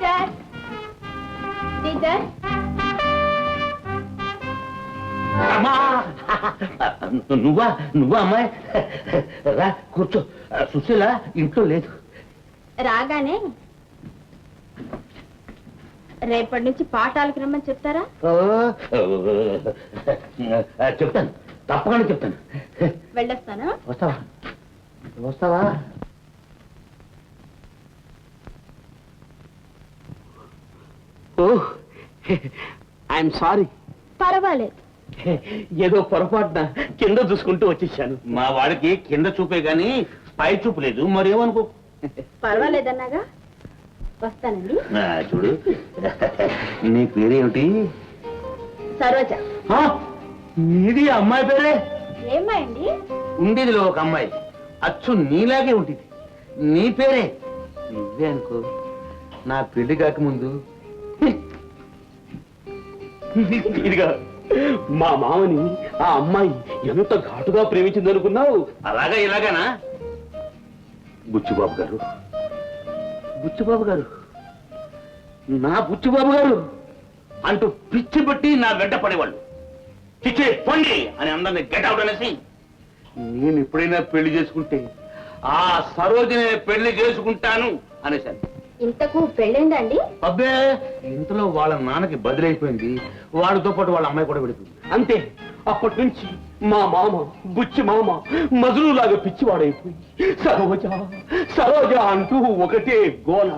Teacher teacher నువ్వా నువ్వా అమ్మాయి రా కూర్చో. సుశీల ఇంట్లో లేదు. రాగానే రేపటి నుంచి పాఠాలకు రమ్మని చెప్తారా? చెప్తాను, తప్పకుండా చెప్తాను. వెళ్ళొస్తాను. వస్తావా వస్తావా? ఓహ్ ఐఎమ్ సారీ. పర్వాలేదు. ఏదో పొరపాటున కింద చూసుకుంటూ వచ్చేసాను. మా వాడికి కింద చూపే గాని పై చూపు లేదు, మరేమనుకో. పర్వాలేదన్నాగా. వస్తానండి. చూడు, నీ పేరేమిటి? సరోజ. నీది అమ్మాయి పేరే? ఏమ్మాయి అండి? ఉండేదిలో ఒక అమ్మాయి అచ్చు నీలాగే ఉంటుంది. నీ పేరే నువ్వే అనుకో. నా పెళ్లి కాకముందు ఇదిగా మా మామని ఆ అమ్మాయి ఎంత ఘాటుగా ప్రేమించింది అనుకున్నావు? అలాగా ఇలాగానా? బుచ్చిబాబు గారు, బుచ్చిబాబు గారు, నా బుచ్చిబాబు గారు అంటూ పిచ్చి పట్టి నా వెంట పడేవాళ్ళు. చిచ్చే పొండి అని అందరినీ గెట్ అవుట్ అనేసి, నేను ఎప్పుడైనా పెళ్లి చేసుకుంటే ఆ సరోజనే పెళ్లి చేసుకుంటాను అనేసాను. ఇంతకు పెళ్ళిందండి? అబ్బే, ఇంతలో వాళ్ళ నాన్నకి బదిలైపోయింది. వాడితో పాటు వాళ్ళ అమ్మాయి కూడా విడిపోయింది. అంతే. అప్పటి నుంచి మా మామ, బుచ్చి మామ మజులులాగా పిచ్చివాడైపోయి సరోజ సరోజ అంటూ ఒకటే గోల.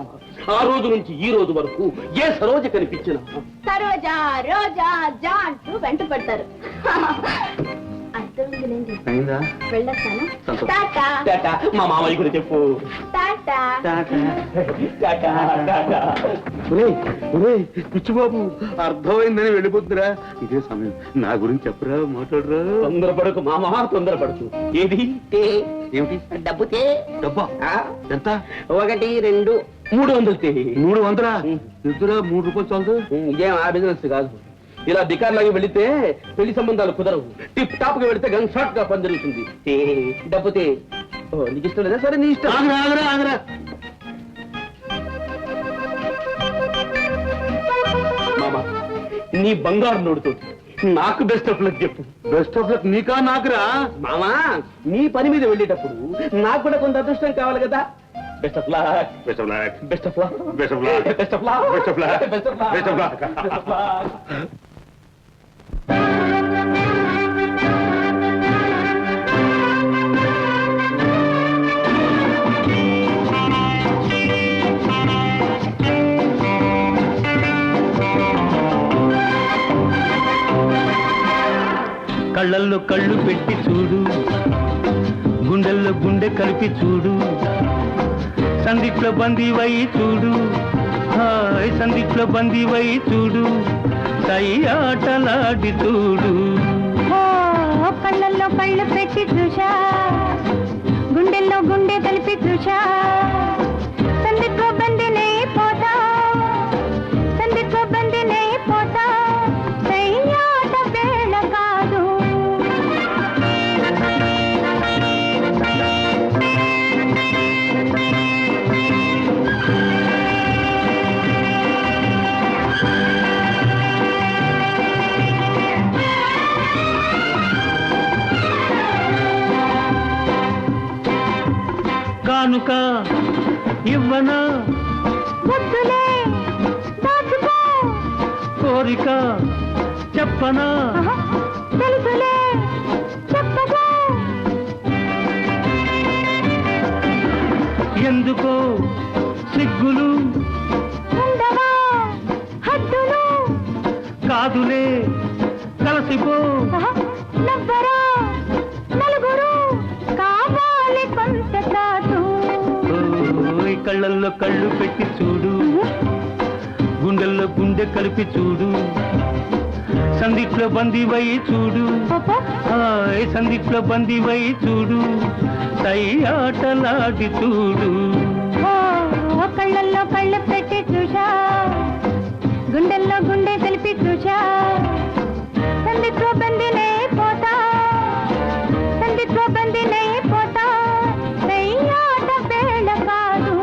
ఆ రోజు నుంచి ఈ రోజు వరకు ఏ సరోజ కనిపించినా సరోజా రోజా జా అంటూ వెంట పడతారు. అర్థమైందిలేండి. అయిందా? వెళ్ళొస్తాను. సంతోషం. టాటా. టాటా. మా మామయ్య కూడా చెప్పు. టాటా. పిచ్చిబాబు, అర్థమైందని వెళ్ళిపోతుందిరా. ఇదే సమయం. నా గురించి చెప్పరా, మాట్లాడరా. తొందరపడకు మామ, తొందరపడకు. ఏది ఏమిటి? డబ్బు డబ్బా ఎంత? 1 2 300. 300? ఇద్దరా 3 రూపాయలు చాలు. ఇదేం ఆ బిజినెస్ కాదు. ఇలా బికార్లాగా వెళితే పెళ్లి సంబంధాలు కుదరవు. టిప్ టాప్ గా వెళితే గన్ షాట్ గా పని జరుగుతుంది. డబ్బుతే నీకు ఇష్టం లేదా? సరే నీ ఇష్టం. ఆగరా ఆగరా. మామ, నీ బంగారు నోడుతో నాకు బెస్ట్ ఆఫ్ లక్ చెప్పు. బెస్ట్ ఆఫ్ లక్ నీకా నాకురా? మామా, నీ పని మీద వెళ్ళేటప్పుడు నాకు కూడా కొంత అదృష్టం కావాలి కదా. Best of luck. Best of luck. Best of luck. Best of luck. Best of luck. Best of luck. Best of luck. Best of luck. Best of luck. కళ్ళల్లో కళ్ళు పెట్టి చూడు, గుండెల్లో గుండె కలిపి చూడు, సందిట్లో బందీవై చూడు, హాయ్ సందిట్లో బందీవై చూడు, సై ఆటలాడి చూడు. కళ్ళల్లో కళ్ళు పెట్టి చూశా, గుండెల్లో గుండె కలిపి చూశా, సందిట్లో బందినే పోతా, సందిట్లో బందినే పోతా, సయ్యాట వేళ కాదు. కానుక ఇవ్వనా, వద్దులే దాచుకో, కోరిక చెప్పనా, తెలుసులే చెప్పగా, ఎందుకో సిగ్గులు ఉండవా హద్దులు, కాదులే కలసిపో, నవ్వరా నలుగురు, కావాలి కొంత కాదు. ఓయ్ కళ్ళల్లో కళ్ళు పెట్టి చూడు, గుండెల్లో గుండె కలిపి చూడు, సందిట్లో బందీవై చూడు, హాయ్ సందిట్లో బందీవై చూడు, సై ఆటలాడి చూడు. కళ్ళల్లో కళ్ళు పెట్టి చూశా, గుండెల్లో గుండె కలిపి చూశా, సందిట్లో బందినే పోతా, సందిట్లో బందినే పోతా, సయ్యాట వేళ కాదు.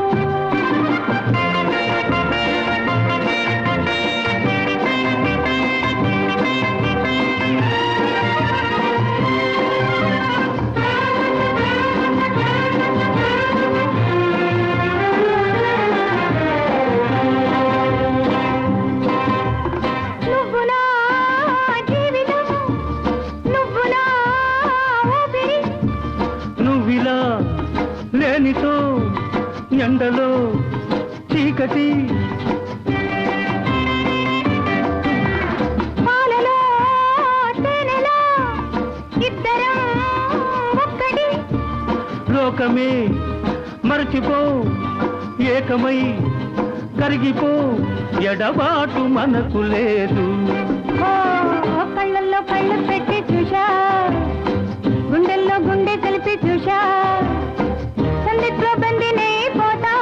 చీకటి పాలలో తేనెలో ఇద్దరం ఒక్కటి లోకమే మరచిపో ఏకమై కరిగిపో ఎడబాటు మనకు లేదు ఓ కళ్ళల్లో కళ్ళు పెట్టి చూశా గుండెల్లో గుండె కలిపి చూశా సందిట్లో బందినే పోతా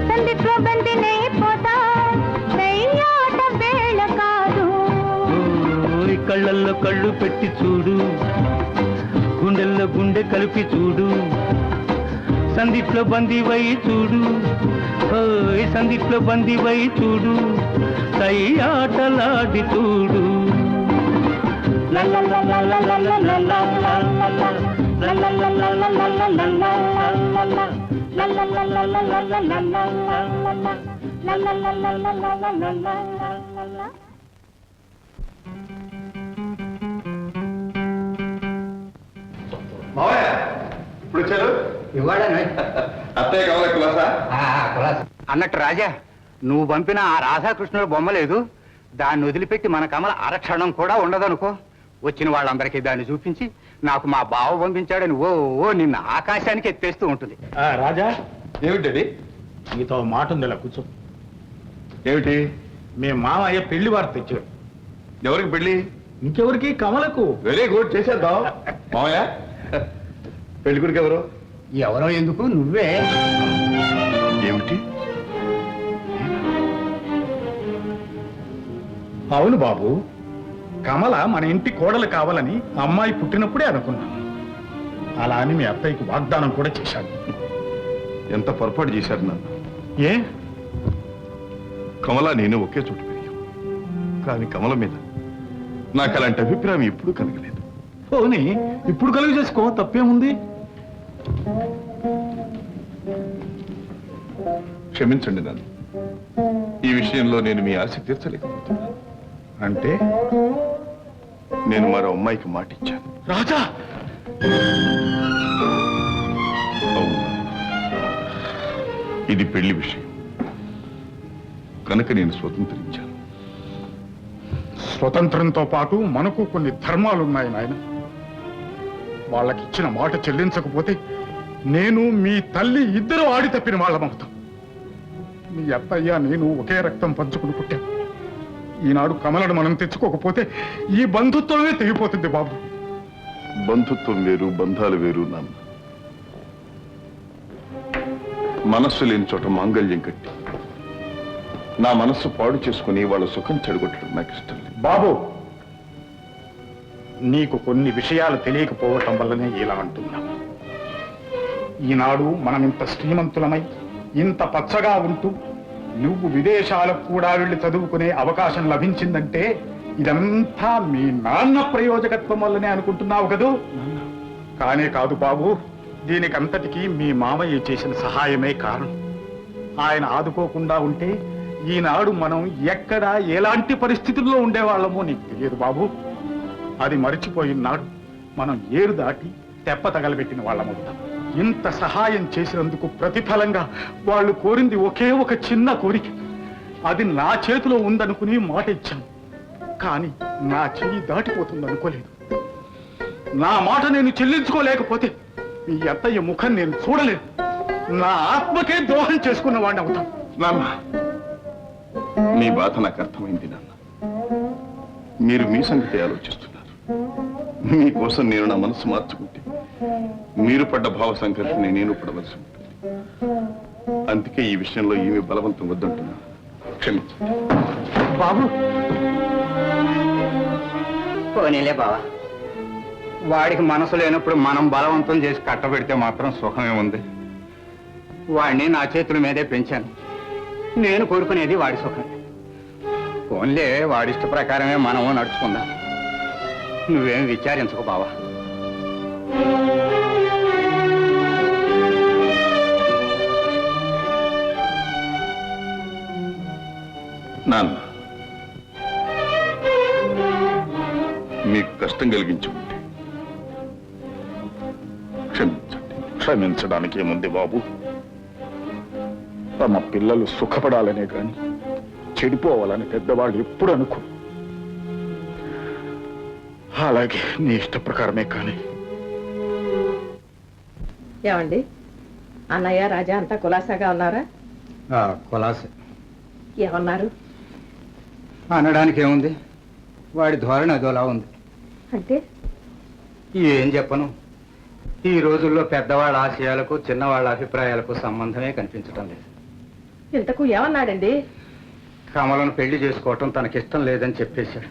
సందిట్లో బందినే పోతా దయ్యాట వేళ కాదు ఓయ్ కళ్ళల్లో కళ్ళు పెట్టి చూడు గుండెల్లో గుండె కలిపి చూడు సందిట్లో బందీవై చూడు ఓయ్ సందిట్లో బందీవై చూడు దయ్యాటలాడి చూడు మావయ్య ఇప్పుడు వచ్చారు ఇవాళనే అత్తయ్య కావాలి కులాసా అన్నట్టు రాజా నువ్వు పంపిన ఆ రాధాకృష్ణుల బొమ్మ లేదు, దాన్ని వదిలిపెట్టి మన కమల అరక్షణం కూడా ఉండదనుకో. వచ్చిన వాళ్ళందరికీ దాన్ని చూపించి నాకు మా బావ పంపించాడని ఓ నిన్న ఆకాశానికి ఎత్తేస్తూ ఉంటుంది. రాజా ఏమిటది? నీతో మాట ఉంది, ఇలా కూర్చో. ఏమిటి? మీ మామయ్య పెళ్లి వార్త తెచ్చాడు. ఎవరికి పెళ్లి? ఇంకెవరికి? కమలకు. వెరీ గుడ్, చేసేద్దాం. మావయ్య పెళ్లి కొడుకు ఎవరు? ఎవరో ఎందుకు, నువ్వే. ఏమిటి? అవును బాబు, కమల మన ఇంటి కోడలు కావాలని అమ్మాయి పుట్టినప్పుడే అనుకున్నాను. అలా అని మీ అత్తయ్యకు వాగ్దానం కూడా చేశాడు. ఎంత పొరపాటు చేశారు నాన్న. ఏ? కమల నేను ఒకే చోటు పెరిగాం, కానీ కమల మీద నాకు అలాంటి అభిప్రాయం ఎప్పుడూ కలగలేదు. పోనీ ఇప్పుడు కలుగు చేసుకో, తప్పేముంది? క్షమించండి నాన్న, ఈ విషయంలో నేను మీ ఆశ తీర్చలేకపోతున్నా. అంటే నేను మరో అమ్మాయికి మాట ఇచ్చాను. రాజా, అవును, ఇది పెళ్లి విషయం కనుక నేను స్వతంత్రించాను. స్వతంత్రంతో పాటు మనకు కొన్ని ధర్మాలున్నాయి నాయన. వాళ్ళకిచ్చిన మాట చెల్లించకపోతే నేను మీ తల్లి ఇద్దరు ఆడి తప్పిన వాళ్ళమవుతాం. మీ అత్తయ్య నేను ఒకే రక్తం పంచుకుని పుట్టాం. ఈనాడు కమలను మనం తెచ్చుకోకపోతే ఈ బంధుత్వమే తెగిపోతుంది బాబు. బంధుత్వం వేరు, బంధాలు వేరు నాన్న. మనస్సు లేని చోట మాంగళ్యం కట్టి నా మనస్సు పాడు చేసుకుని వాళ్ళ సుఖం చెడగొట్టడం నాకు ఇష్టం లేదు. బాబు, నీకు కొన్ని విషయాలు తెలియకపోవటం వల్లనే ఇలా అంటున్నా. ఈనాడు మనం ఇంత శ్రీమంతులమై ఇంత పచ్చగా ఉంటూ నువ్వు విదేశాలకు కూడా వెళ్ళి చదువుకునే అవకాశం లభించిందంటే ఇదంతా మీ నాన్న ప్రయోజకత్వం వల్లనే అనుకుంటున్నావు కదూ? కానే కాదు బాబు, దీనికంతటికీ మీ మామయ్య చేసిన సహాయమే కారణం. ఆయన ఆదుకోకుండా ఉంటే ఈనాడు మనం ఎక్కడ ఎలాంటి పరిస్థితుల్లో ఉండేవాళ్ళమో నీకు తెలియదు బాబు. అది మరిచిపోయినాడు మనం ఏరు దాటి తెప్ప తగలబెట్టిన వాళ్ళమవుతాం. ఇంత సహాయం చేసినందుకు ప్రతిఫలంగా వాళ్ళు కోరింది ఒకే ఒక చిన్న కోరిక. అది నా చేతిలో ఉందనుకుని మాట ఇచ్చాను, కానీ నా చెయ్యి దాటిపోతుంది అనుకోలేదు. నా మాట నేను చెల్లించుకోలేకపోతే మీ అత్తయ్య ముఖం నేను చూడలేదు. నా ఆత్మకే ద్రోహం చేసుకున్న వాడిని అవుతాను. నాన్న, మీ బాధ నాకు అర్థమైంది నాన్న. మీరు మీ సంగతి ఆలోచిస్తున్నారు. మీకోసం నేను నా మనసు మార్చుకుంటే మీరు పడ్డ భావ సంఘర్షణ నేను పడవలసి ఉంటుంది. అందుకే ఈ విషయంలో ఏమీ బలవంతం వద్దంటున్నాను. క్షమించండి బాబు. పోనీలే బావా, వాడికి మనసు లేనప్పుడు మనం బలవంతం చేసి కట్టబెడితే మాత్రం సుఖమే ఉంది. వాడిని నా చేతుల మీదే పెంచాను. నేను కోరుకునేది వాడి సుఖం. పోన్లే, వాడిష్ట ప్రకారమే మనము నడుచుకుందాం. నువ్వేం విచారించకు బావా. నాన్న, మీకు కష్టం కలిగించి ఉంటే క్షమించండి. క్షమించడానికి ఏముంది బాబు? తమ పిల్లలు సుఖపడాలనే గాని చెడిపోవాలని పెద్దవాళ్ళు ఎప్పుడు అనుకో. అలాగే నీ ఇష్ట ప్రకారమే కానీ. ఏమండి, అన్నయ్య రాజా అంతా కులాసాగా ఉన్నారా? కులాసే ఏమన్నారు? అనడానికి ఏముంది, వాడి ధోరణి అదోలా ఉంది. అంటే ఏం చెప్పను, ఈ రోజుల్లో పెద్దవాళ్ళ ఆశయాలకు చిన్నవాళ్ళ అభిప్రాయాలకు సంబంధమే కనిపించడం లేదు. ఇంతకు ఏమన్నాడండి? కమలను పెళ్లి చేసుకోవటం తనకిష్టం లేదని చెప్పేశాడు.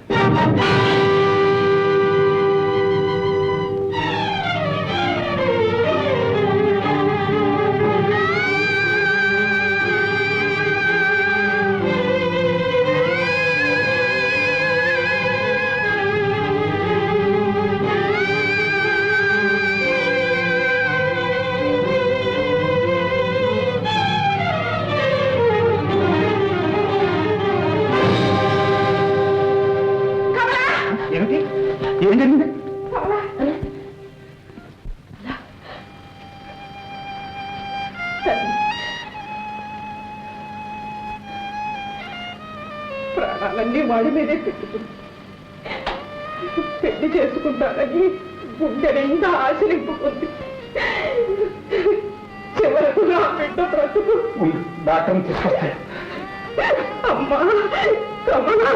ఏమిటి? ఏం జరిగింది? ప్రాణాలన్నీ వాడి మీదే పెట్టుకుంది. పెళ్లి చేసుకుంటానని గుండె నిండా ఆశ నింపుకుంది. చివరకు నా బిడ్డ బ్రతుకు. డాక్టర్ని తీసుకొస్తాను. అమ్మా కమలా,